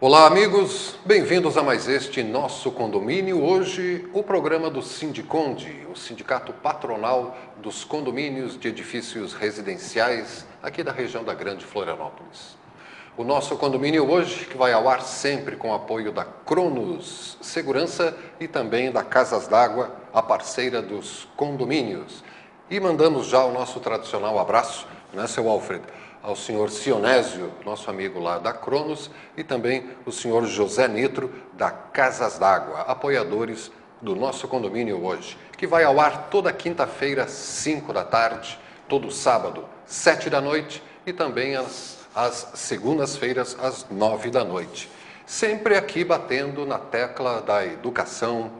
Olá, amigos, bem-vindos a mais este nosso condomínio. Hoje, o programa do Sindiconde, o Sindicato Patronal dos Condomínios de Edifícios Residenciais aqui da região da Grande Florianópolis. O nosso condomínio hoje, que vai ao ar sempre com o apoio da Cronos Segurança e também da Casas d'Água, a parceira dos condomínios. E mandamos já o nosso tradicional abraço, né, seu Alfredo, ao senhor Sionésio, nosso amigo lá da Cronos, e também o senhor José Nitro, da Casas d'Água, apoiadores do nosso condomínio hoje, que vai ao ar toda quinta-feira, 5 da tarde, todo sábado, 7 da noite e também às segundas-feiras, às 9 da noite. Sempre aqui batendo na tecla da educação,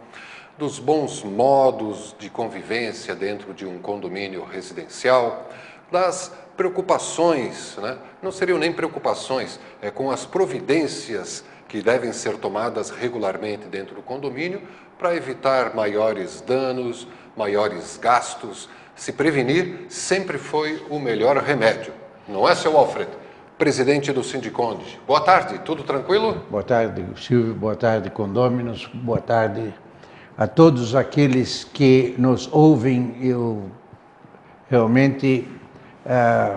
dos bons modos de convivência dentro de um condomínio residencial, das preocupações, né? Não seriam nem preocupações, com as providências que devem ser tomadas regularmente dentro do condomínio para evitar maiores danos, maiores gastos. Se prevenir sempre foi o melhor remédio. Não é, seu Alfredo? Presidente do Sindiconde. Boa tarde, tudo tranquilo? Boa tarde, Silvio. Boa tarde, condôminos. Boa tarde a todos aqueles que nos ouvem. Eu realmente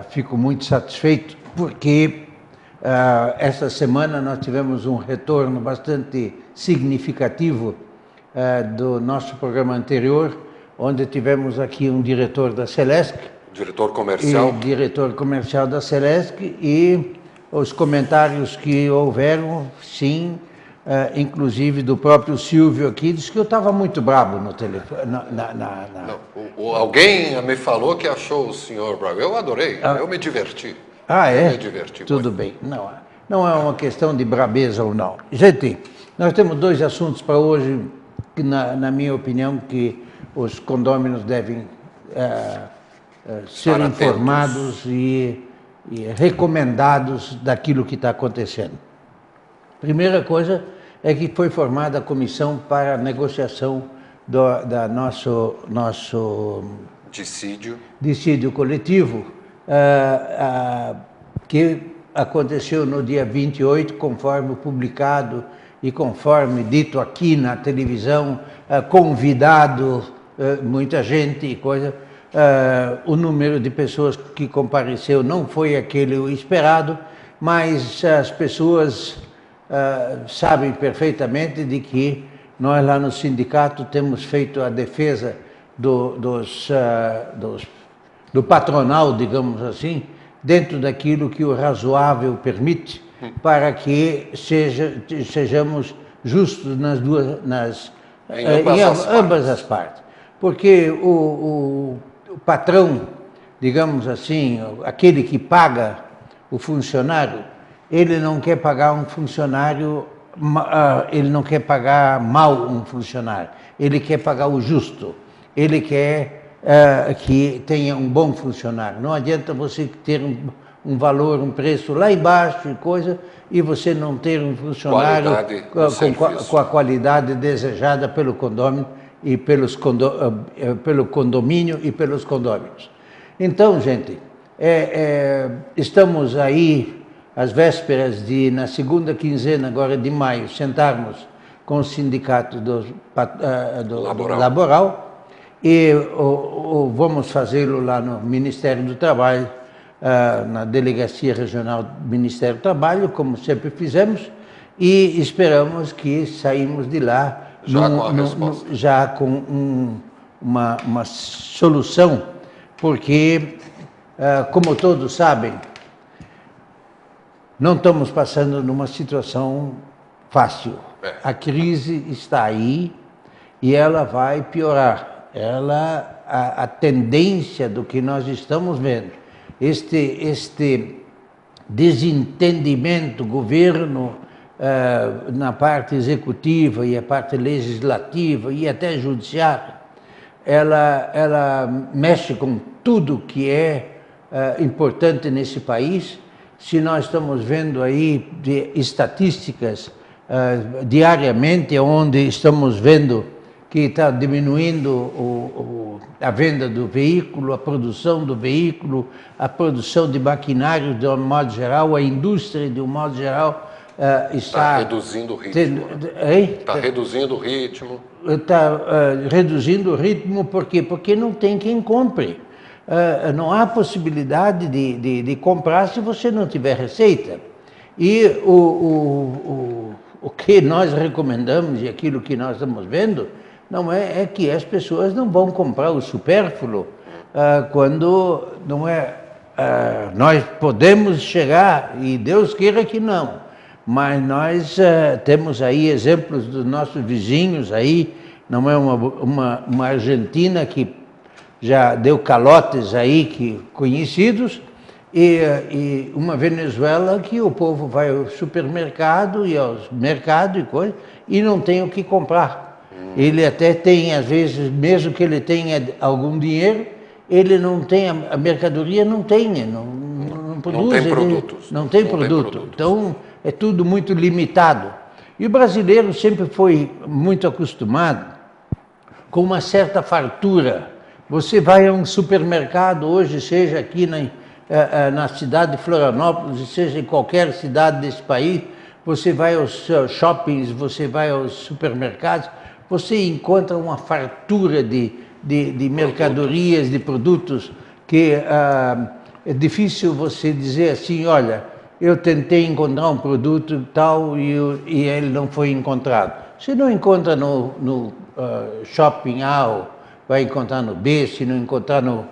fico muito satisfeito porque essa semana nós tivemos um retorno bastante significativo do nosso programa anterior, onde tivemos aqui um diretor da Celesc, diretor comercial da Celesc, e os comentários que houveram, sim, inclusive do próprio Silvio aqui, disse que eu estava muito bravo no telefone. Não, alguém me falou que achou o senhor bravo. Eu adorei, eu me diverti. É? Eu me diverti. Tudo bem. Não é uma questão de brabeza ou não. Gente, nós temos dois assuntos para hoje, que na minha opinião, que os condôminos devem ser informados e recomendados daquilo que está acontecendo. Primeira coisa é que foi formada a comissão para a negociação da nosso dissídio coletivo, que aconteceu no dia 28, conforme publicado e conforme dito aqui na televisão, convidado muita gente e coisa. O número de pessoas que compareceu não foi aquele esperado, mas as pessoas sabem perfeitamente de que nós lá no sindicato temos feito a defesa do patronal, digamos assim, dentro daquilo que o razoável permite, para que sejamos justos em ambas as partes. Porque o patrão, digamos assim, aquele que paga o funcionário, ele não quer pagar um funcionário, ele não quer pagar mal um funcionário, ele quer pagar o justo, ele quer que tenha um bom funcionário. Não adianta você ter um valor, um preço lá embaixo e coisa, e você não ter um funcionário com a qualidade desejada pelo condômino e pelo condomínio e pelos condôminos. Então, gente, estamos aí às vésperas de, na segunda quinzena agora de maio, sentarmos com o sindicato do laboral e vamos fazê-lo lá no Ministério do Trabalho, na Delegacia Regional do Ministério do Trabalho, como sempre fizemos, e esperamos que saímos de lá já com uma solução, porque, como todos sabem, não estamos passando numa situação fácil. A crise está aí e ela vai piorar. A tendência do que nós estamos vendo, este desentendimento, governo na parte executiva e a parte legislativa e até judiciária, ela mexe com tudo que é importante nesse país. Se nós estamos vendo aí de estatísticas diariamente, onde estamos vendo que está diminuindo a venda do veículo, a produção do veículo, a produção de maquinário de um modo geral, a indústria de um modo geral, está reduzindo o ritmo. Está reduzindo o ritmo. Está reduzindo o ritmo, por quê? Porque não tem quem compre. Não há possibilidade de comprar se você não tiver receita. E o que nós recomendamos e aquilo que nós estamos vendo não é que as pessoas não vão comprar o supérfluo quando não é. Nós podemos chegar, e Deus queira que não, mas nós temos aí exemplos dos nossos vizinhos aí, não é uma Argentina que já deu calotes aí conhecidos, e uma Venezuela que o povo vai ao supermercado e aos mercados e coisa, e não tem o que comprar. Ele até tem, às vezes, mesmo que ele tenha algum dinheiro, ele não tem, a mercadoria não tem, não produz. Não tem produtos. Não tem produto. Então, é tudo muito limitado. E o brasileiro sempre foi muito acostumado com uma certa fartura. Você vai a um supermercado hoje, seja aqui na cidade de Florianópolis, seja em qualquer cidade desse país, você vai aos shoppings, você vai aos supermercados, você encontra uma fartura de mercadorias, de produtos, que é difícil você dizer assim, olha, eu tentei encontrar um produto tal e ele não foi encontrado. Se não encontra no shopping A, vai encontrar no B, se não encontrar no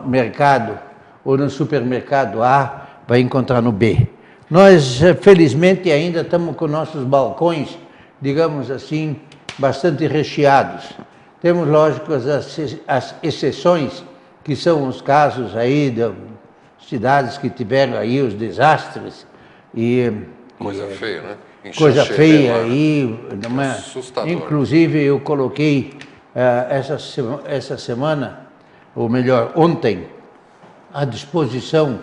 mercado ou no supermercado A, vai encontrar no B. Nós, felizmente, ainda estamos com nossos balcões, digamos assim, bastante recheados. Temos, lógico, as exceções, que são os casos aí de cidades que tiveram aí os desastres. Coisa feia, né? Coisa feia aí. Assustador. Inclusive, eu coloquei essa semana, ou melhor, ontem, à disposição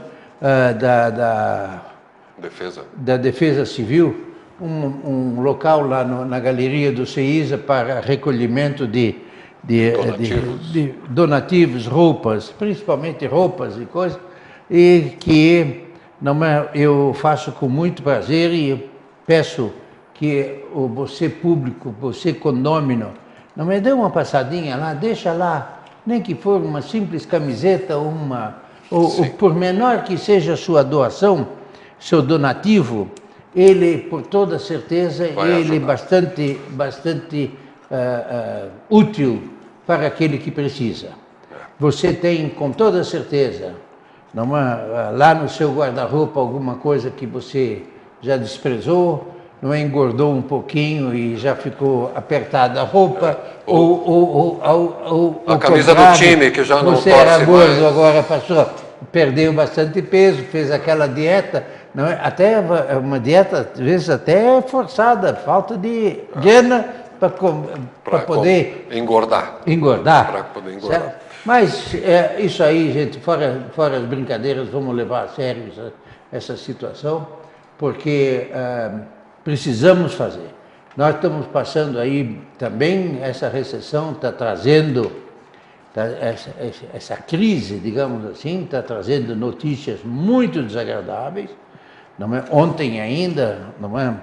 da Defesa Civil, um local lá na galeria do CEISA para recolhimento de donativos, roupas, principalmente roupas e coisas, e que eu faço com muito prazer e peço que você público, você condômino, não me dê uma passadinha lá, deixa lá, nem que for uma simples camiseta, ou por menor que seja a sua doação, seu donativo, ele, por toda certeza, ele é bastante útil para aquele que precisa. Você tem, com toda certeza, lá no seu guarda-roupa alguma coisa que você já desprezou, não engordou um pouquinho e já ficou apertada a roupa, ou a camisa do time que já não você era gordo, agora perdeu bastante peso, fez aquela dieta, não é? Até uma dieta, às vezes até forçada, falta de grana para poder engordar. Para poder engordar. Certo? Mas isso aí, gente, fora as brincadeiras, vamos levar a sério essa situação, porque precisamos fazer. Nós estamos passando aí também, essa recessão está trazendo, essa crise, digamos assim, está trazendo notícias muito desagradáveis. Não é? Ontem ainda, não é?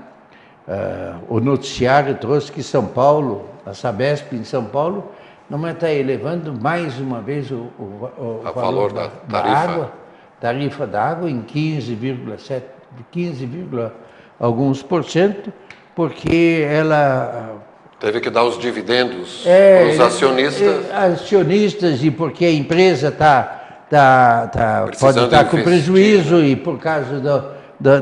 O noticiário trouxe que São Paulo, a Sabesp em São Paulo, não está elevando mais uma vez o valor da tarifa da água em 15,7%, 15, alguns por cento, porque ela teve que dar os dividendos para os acionistas, e porque a empresa pode estar com prejuízo, e por causa da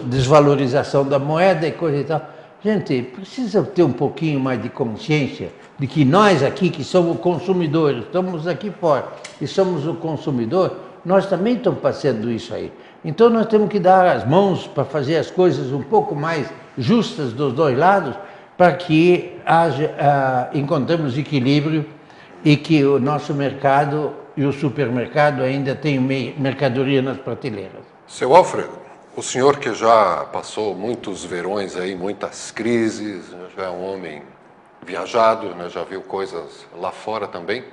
desvalorização da moeda e coisa e tal. Gente, precisa ter um pouquinho mais de consciência de que nós aqui, que somos consumidores, estamos aqui fora e somos o consumidor, nós também estamos passando isso aí. Então nós temos que dar as mãos para fazer as coisas um pouco mais justas dos dois lados, para que encontremos equilíbrio e que o nosso mercado e o supermercado ainda tenham mercadoria nas prateleiras. Seu Alfredo, o senhor que já passou muitos verões aí, muitas crises, já é um homem viajado, né, já viu coisas lá fora também. O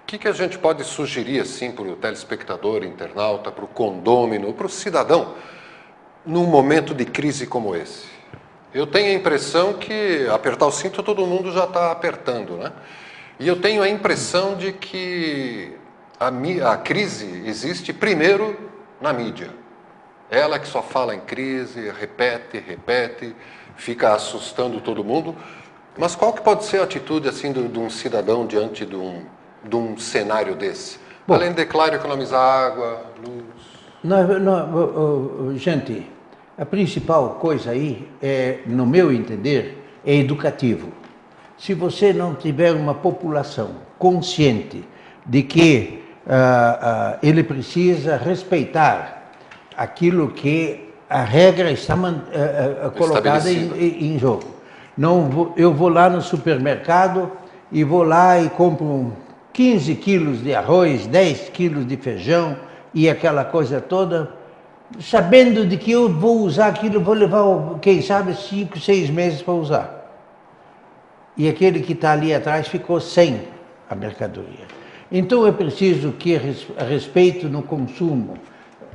que a gente pode sugerir assim para o telespectador, internauta, para o condômino, para o cidadão, num momento de crise como esse? Eu tenho a impressão que apertar o cinto todo mundo já está apertando, né? E eu tenho a impressão de que a crise existe primeiro na mídia. Ela que só fala em crise, repete, fica assustando todo mundo. Mas qual que pode ser a atitude assim de um cidadão diante de um cenário desse? Bom, além de, claro, economizar água, luz... Gente, a principal coisa aí, no meu entender, é educativo. Se você não tiver uma população consciente de que ele precisa respeitar aquilo que a regra está colocada em jogo. Eu vou lá no supermercado e vou lá e compro 15 quilos de arroz, 10 quilos de feijão e aquela coisa toda, sabendo de que eu vou usar aquilo, vou levar, quem sabe, 5, 6 meses para usar. E aquele que está ali atrás ficou sem a mercadoria. Então é preciso que, a respeito no consumo,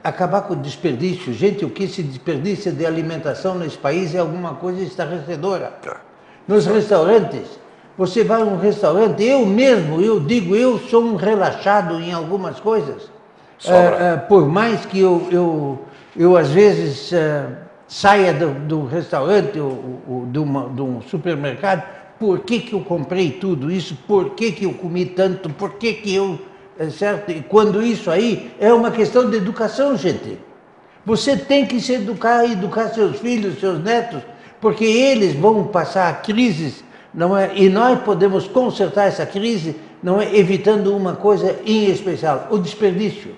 acabar com o desperdício. Gente, o que se desperdiça de alimentação nesse país é alguma coisa estarrecedora. Nos restaurantes, você vai a um restaurante, eu sou um relaxado em algumas coisas. Por mais que eu às vezes saia do restaurante ou de um supermercado, por que eu comprei tudo isso? Por que eu comi tanto? Por que eu... certo? E quando isso aí é uma questão de educação, gente. Você tem que se educar seus filhos, seus netos, porque eles vão passar crises, não é? E nós podemos consertar essa crise, não é? Evitando uma coisa em especial, o desperdício.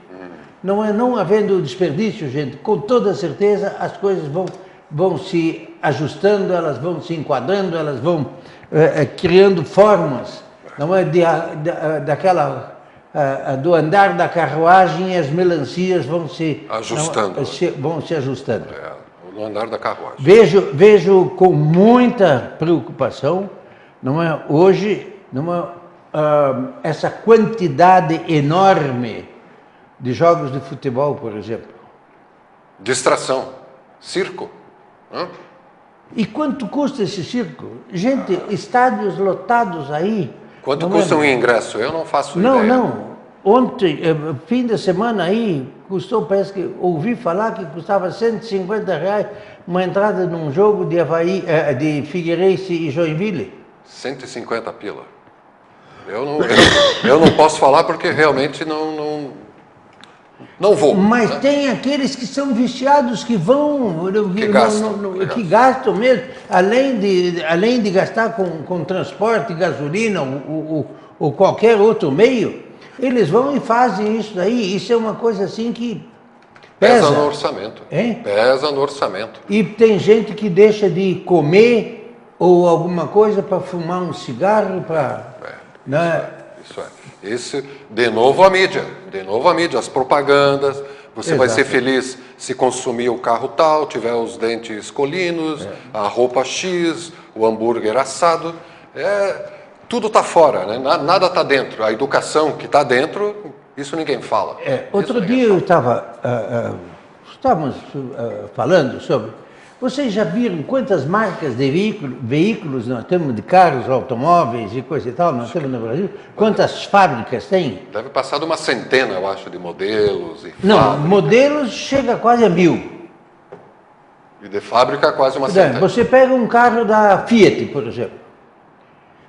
Não havendo desperdício, gente, com toda certeza as coisas vão se ajustando, elas vão se enquadrando, elas vão criando formas, não é? Do andar da carruagem, as melancias vão se ajustando. No andar da carruagem. Vejo com muita preocupação, não é? Hoje, essa quantidade enorme de jogos de futebol, por exemplo. Distração, circo. E quanto custa esse circo? Gente, estádios lotados aí. Quanto custa um ingresso? Eu não faço ideia. Não. Ontem, fim de semana aí, custou, parece que ouvi falar que custava R$150 uma entrada num jogo de Avaí, de Figueirense e Joinville. 150 pila. Eu não posso falar porque realmente não vou. Mas né? Tem aqueles que são viciados, que vão, que gastam mesmo, além de gastar com transporte, gasolina ou qualquer outro meio, eles vão e fazem isso daí. Isso é uma coisa assim que pesa no orçamento. Hein? Pesa no orçamento. E tem gente que deixa de comer ou alguma coisa para fumar um cigarro, para... Isso é. Esse, de novo a mídia, as propagandas. Você vai ser feliz se consumir o carro tal, tiver os dentes colinos, a roupa X, o hambúrguer assado. Tudo está fora, né? Nada está dentro. A educação que está dentro, isso ninguém fala. Outro dia eu estávamos falando sobre... Vocês já viram quantas marcas de veículos nós temos, de carros, automóveis e coisa e tal, nós temos no Brasil? Quantas fábricas tem? Deve passar de uma centena, eu acho, de modelos e Não, fábricas. Modelos chega quase a 1000. E de fábrica quase uma centena. Você pega um carro da Fiat, por exemplo.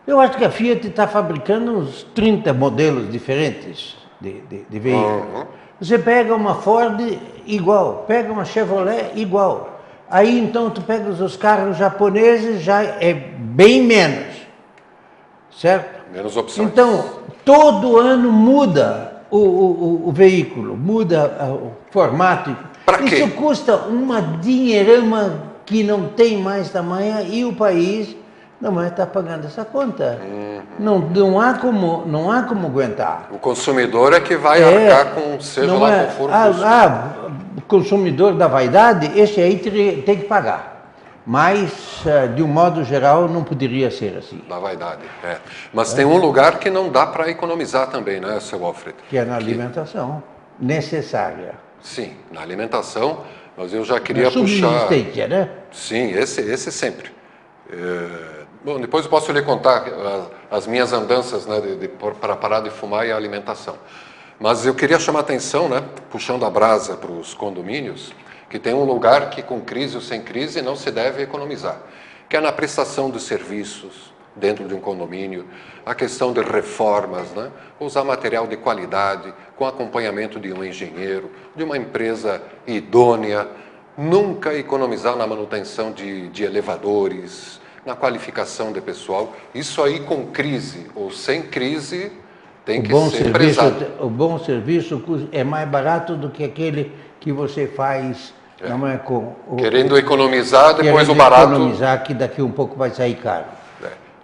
Eu acho que a Fiat está fabricando uns 30 modelos diferentes de veículos. Você pega uma Ford igual, pega uma Chevrolet igual. Aí então tu pegas os carros japoneses, já é bem menos, certo? Menos opções. Então, todo ano muda o veículo, muda o formato. Para quê? Isso custa uma dinheirama que não tem mais tamanho e o país não vai estar pagando essa conta. Não há como aguentar. O consumidor é que vai arcar com seja lá qual for o o consumidor da vaidade, esse aí tem que pagar. Mas, de um modo geral, não poderia ser assim. Da vaidade, Mas tem um lugar que não dá para economizar também, né, seu Alfredo? Que é na alimentação necessária. Sim, na alimentação, Mas eu já queria puxar... subsistência, né? Sim, esse sempre. Bom, depois eu posso lhe contar as minhas andanças, né, para parar de fumar e a alimentação. Mas eu queria chamar a atenção, né, puxando a brasa para os condomínios, que tem um lugar que com crise ou sem crise não se deve economizar, que é na prestação de serviços dentro de um condomínio, a questão de reformas, né, usar material de qualidade, com acompanhamento de um engenheiro, de uma empresa idônea, nunca economizar na manutenção de elevadores, na qualificação de pessoal. Isso aí com crise ou sem crise tem que ser prezado. O bom serviço é mais barato do que aquele que você faz, não é com... Querendo economizar, depois o barato... economizar, que daqui um pouco vai sair caro.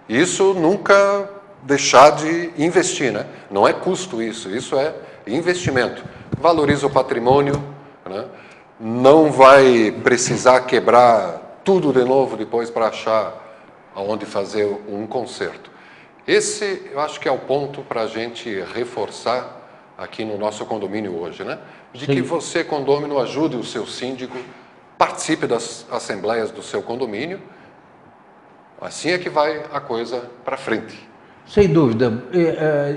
Isso nunca deixar de investir, né? Não é custo isso é investimento. Valoriza o patrimônio, né? Não vai precisar quebrar tudo de novo depois para achar aonde fazer um conserto. Esse, eu acho que é o ponto para a gente reforçar aqui no nosso condomínio hoje, né? De Sim. que você, condômino, ajude o seu síndico, participe das assembleias do seu condomínio. Assim é que vai a coisa para frente. Sem dúvida.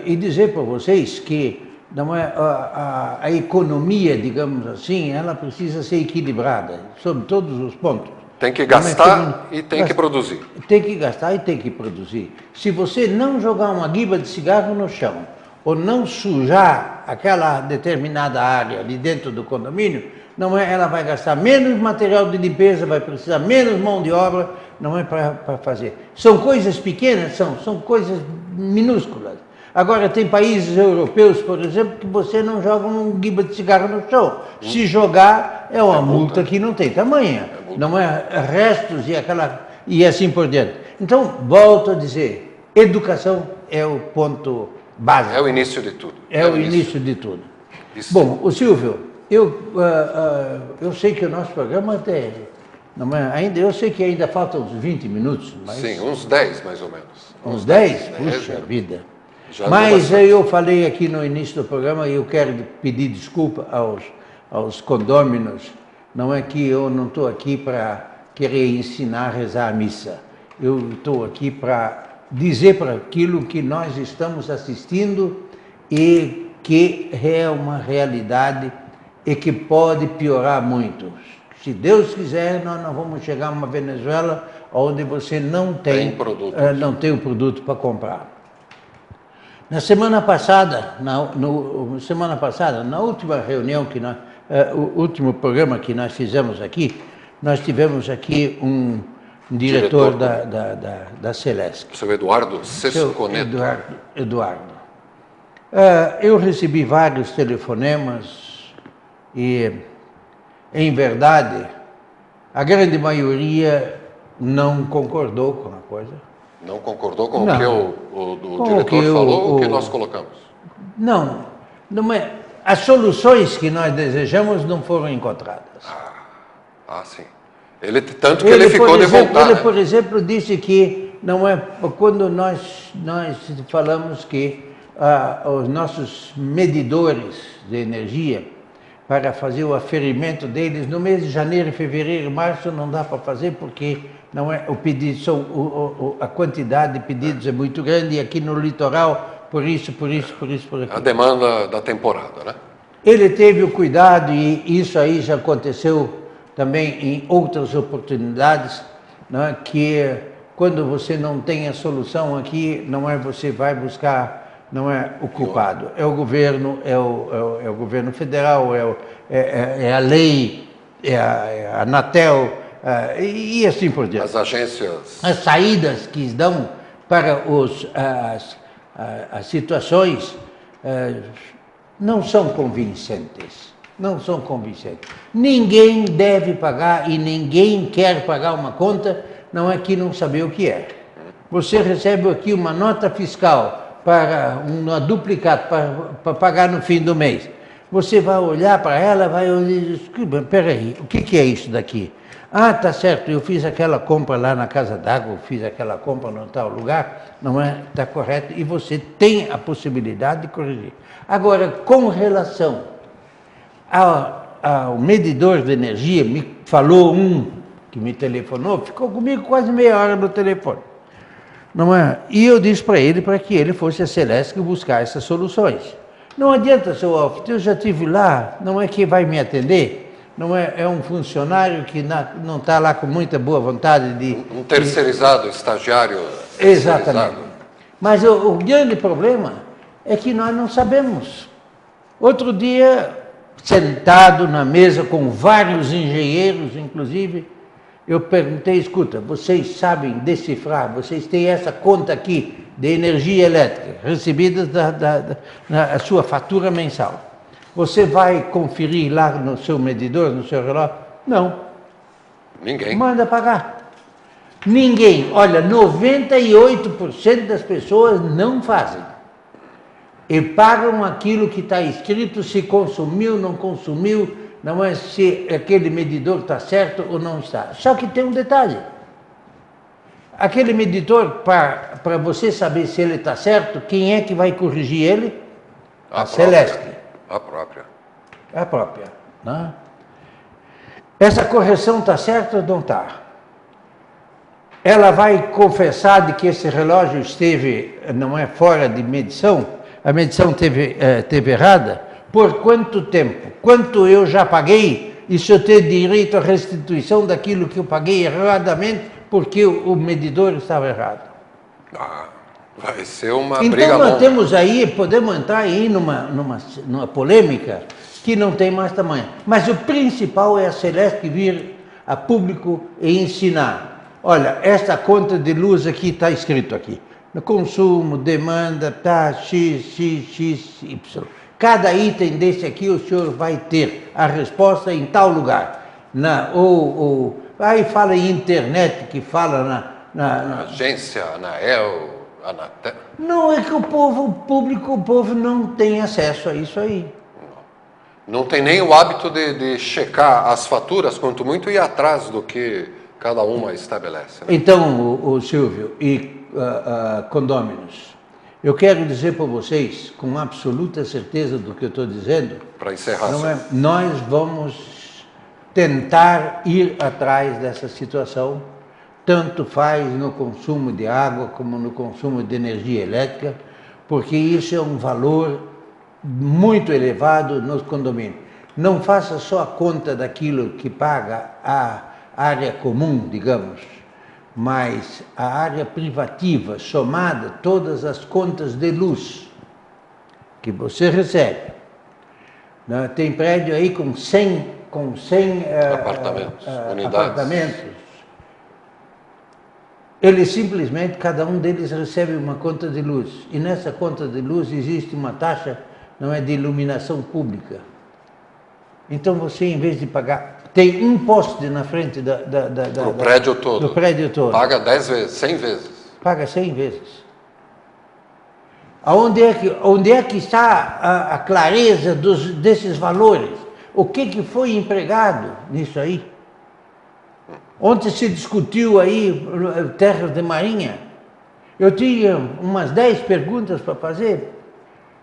E dizer para vocês que não é a economia, digamos assim, ela precisa ser equilibrada sobre todos os pontos. Tem que gastar e tem que produzir. Tem que gastar e tem que produzir. Se você não jogar uma guiba de cigarro no chão, ou não sujar aquela determinada área ali dentro do condomínio, não é, ela vai gastar menos material de limpeza, vai precisar menos mão de obra, não é para fazer. São coisas pequenas, são coisas minúsculas. Agora, tem países europeus, por exemplo, que você não joga um guiba de cigarro no chão. Se jogar, é uma multa que não tem tamanho. Não é restos e assim por diante. Então, volto a dizer, educação é o ponto básico. É o início de tudo. É o início de tudo. Isso. Bom, o Silvio, eu sei que o nosso programa eu sei que ainda faltam uns 20 minutos. Mas sim, uns 10 mais ou menos. Uns 10? Puxa vida. Já mas eu falei aqui no início do programa e eu quero pedir desculpa aos condôminos. Não é que eu não estou aqui para querer ensinar a rezar a missa. Eu estou aqui para dizer para aquilo que nós estamos assistindo e que é uma realidade e que pode piorar muito. Se Deus quiser, nós não vamos chegar a uma Venezuela onde você não tem o produto para comprar. Na semana passada, na última reunião o último programa que nós fizemos aqui, nós tivemos aqui um diretor da Celesc. O seu Eduardo Sesconeto. Eduardo. Eu recebi vários telefonemas e, em verdade, a grande maioria não concordou com a coisa. Não concordou com o que o diretor falou ou o que nós colocamos? Não é. As soluções que nós desejamos não foram encontradas. Sim. Tanto que ele ficou de voltar. Ele, por exemplo, disse que não é quando nós falamos que os nossos medidores de energia, para fazer o aferimento deles no mês de janeiro, fevereiro e março não dá para fazer porque não é o pedido, a quantidade de pedidos é muito grande e aqui no litoral, por aqui. A demanda da temporada, né? Ele teve o cuidado, e isso aí já aconteceu também em outras oportunidades, né, que quando você não tem a solução aqui, não é você vai buscar, não é o culpado, é o governo, é o governo federal, é a lei, é a Anatel, e assim por diante. As agências. As saídas que dão para as situações não são convincentes. Não são convincentes. Ninguém deve pagar e ninguém quer pagar uma conta, não é que não saber o que é. Você recebe aqui uma nota fiscal para uma duplicata para pagar no fim do mês. Você vai olhar para ela, vai dizer, peraí, o que é isso daqui? Tá certo, eu fiz aquela compra lá na Casa d'Água, fiz aquela compra no tal lugar, não é? Está correto, e você tem a possibilidade de corrigir. Agora, com relação o medidor de energia, me falou um que me telefonou, ficou comigo quase meia hora no telefone. Não é? E eu disse para ele para que ele fosse a Celesc buscar essas soluções. Não adianta, seu Alfred, eu já estive lá, não é que vai me atender, não é, é um funcionário que não está lá com muita boa vontade de... Um terceirizado, estagiário. Exatamente. Mas o grande problema é que nós não sabemos. Outro dia, sentado na mesa com vários engenheiros, inclusive, eu perguntei, escuta, vocês sabem decifrar, vocês têm essa conta aqui de energia elétrica, recebida na sua fatura mensal. Você vai conferir lá no seu medidor, no seu relógio? Não. Ninguém. Manda pagar. Ninguém. Olha, 98% das pessoas não fazem. E pagam aquilo que está escrito, se consumiu, não consumiu, não é se aquele medidor está certo ou não está. Só que tem um detalhe. Aquele medidor, para você saber se ele está certo, quem é que vai corrigir ele? A Celesc. A própria. A própria. Né? Essa correção está certa ou não está? Ela vai confessar de que esse relógio esteve, não é, fora de medição? A medição teve errada? Por quanto tempo? Quanto eu já paguei? E se eu tenho direito à restituição daquilo que eu paguei erradamente porque o medidor estava errado? Vai ser uma então, briga nós longa. temos aí, podemos entrar aí numa polêmica que não tem mais tamanho. Mas o principal é a Celesc vir a público e ensinar. Olha, esta conta de luz aqui está escrito aqui. No consumo, demanda, tá, X, Y. Cada item desse aqui o senhor vai ter a resposta em tal lugar. Aí fala em internet, que fala na agência, Anael, Anatel. Não, é que o povo não tem acesso a isso aí. Não tem nem o hábito de checar as faturas, quanto muito ir atrás do que cada uma estabelece. Né? Então, o Silvio e condôminos, eu quero dizer para vocês, com absoluta certeza do que eu estou dizendo, para encerrar, nós vamos tentar ir atrás dessa situação, tanto faz no consumo de água como no consumo de energia elétrica, porque isso é um valor muito elevado nos condomínios. Não faça só a conta daquilo que paga a área comum, digamos, mas a área privativa, somada todas as contas de luz que você recebe. Tem prédio aí com 100 apartamentos. Eles simplesmente, cada um deles recebe uma conta de luz. E nessa conta de luz existe uma taxa, não é, de iluminação pública. Então você, em vez de pagar, tem um poste na frente do prédio todo. Paga 10 vezes, 100 vezes. Paga 100 vezes. Onde é que está a clareza desses valores? O que foi empregado nisso aí? Ontem se discutiu aí terras de marinha. Eu tinha umas 10 perguntas para fazer.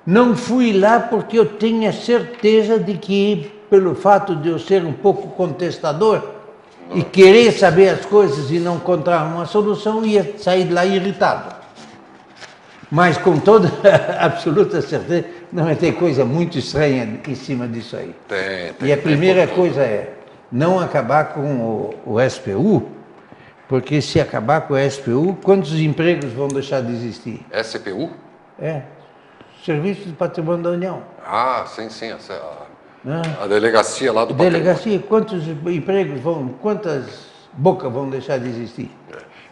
Não fui lá porque eu tinha certeza de que, pelo fato de eu ser um pouco contestador e querer saber as coisas e não encontrar uma solução, ia sair de lá irritado. Mas com toda absoluta certeza, não vai ter coisa muito estranha em cima disso aí. E a primeira coisa é não acabar com o SPU, porque se acabar com o SPU, quantos empregos vão deixar de existir? SPU? É, Serviço de Patrimônio da União. Ah, sim, a delegacia lá do Delegacia, quantos empregos quantas bocas vão deixar de existir?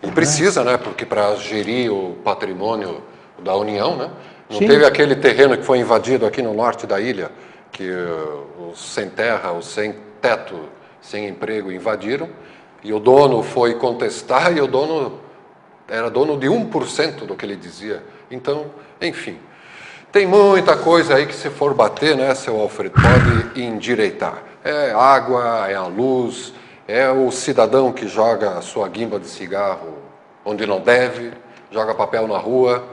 E precisa, né? Porque para gerir o patrimônio da União, né? Não teve aquele terreno que foi invadido aqui no norte da ilha, que os sem terra, os sem teto, sem emprego invadiram, e o dono foi contestar, e o dono era dono de 1% do que ele dizia. Então, enfim, tem muita coisa aí que, se for bater, né, seu Alfred, pode endireitar. É água, é a luz, é o cidadão que joga a sua guimba de cigarro onde não deve, joga papel na rua.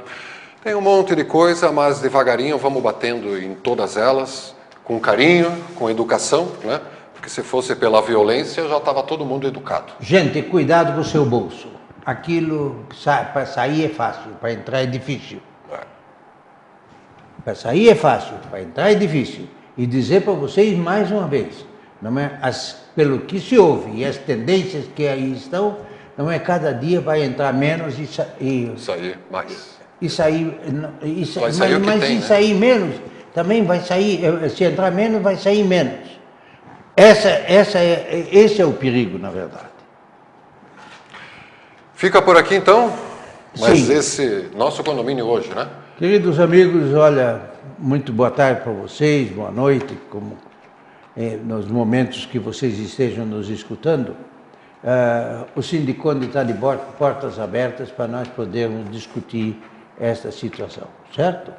Tem um monte de coisa, mas devagarinho vamos batendo em todas elas, com carinho, com educação, né? Porque se fosse pela violência já estava todo mundo educado. Gente, cuidado com o seu bolso. Aquilo para sair é fácil, para entrar é difícil. Para sair é fácil, para entrar é difícil. E dizer para vocês mais uma vez, não é, pelo que se ouve e as tendências que aí estão, não é cada dia vai entrar menos e sair mais. E sair, vai sair mas tem, se né? sair menos, também vai sair, se entrar menos, vai sair menos. Esse é o perigo, na verdade. Fica por aqui então, mas Sim. esse nosso condomínio hoje, né? Queridos amigos, olha, muito boa tarde para vocês, boa noite, como nos momentos que vocês estejam nos escutando. O Sindiconde está de portas abertas para nós podermos discutir esta situação, certo?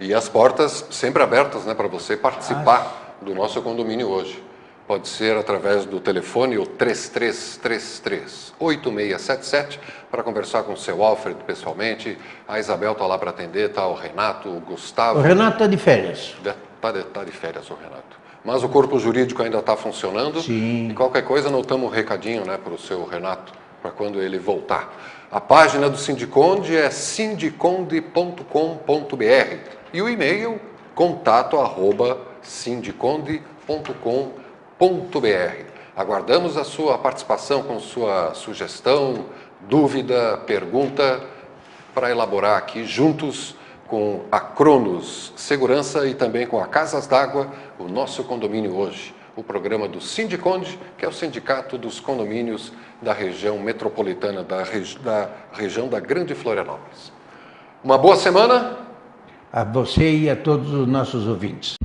E as portas sempre abertas, né, para você participar do nosso condomínio hoje. Pode ser através do telefone, o 3333-8677, para conversar com o seu Alfredo pessoalmente. A Isabel está lá para atender, está o Renato, o Gustavo. O Renato está de férias. Está de férias o Renato. Mas o corpo jurídico ainda está funcionando. Sim. E qualquer coisa, anotamos um recadinho, né, para o seu Renato, para quando ele voltar. A página do Sindiconde é sindiconde.com.br e o e-mail contato@sindiconde.com.br. Aguardamos a sua participação com sua sugestão, dúvida, pergunta, para elaborar aqui juntos com a Cronos Segurança e também com a Casas d'Água, o nosso condomínio hoje, o programa do Sindiconde, que é o sindicato dos condomínios da região metropolitana, da região da Grande Florianópolis. Uma boa semana. A você e a todos os nossos ouvintes.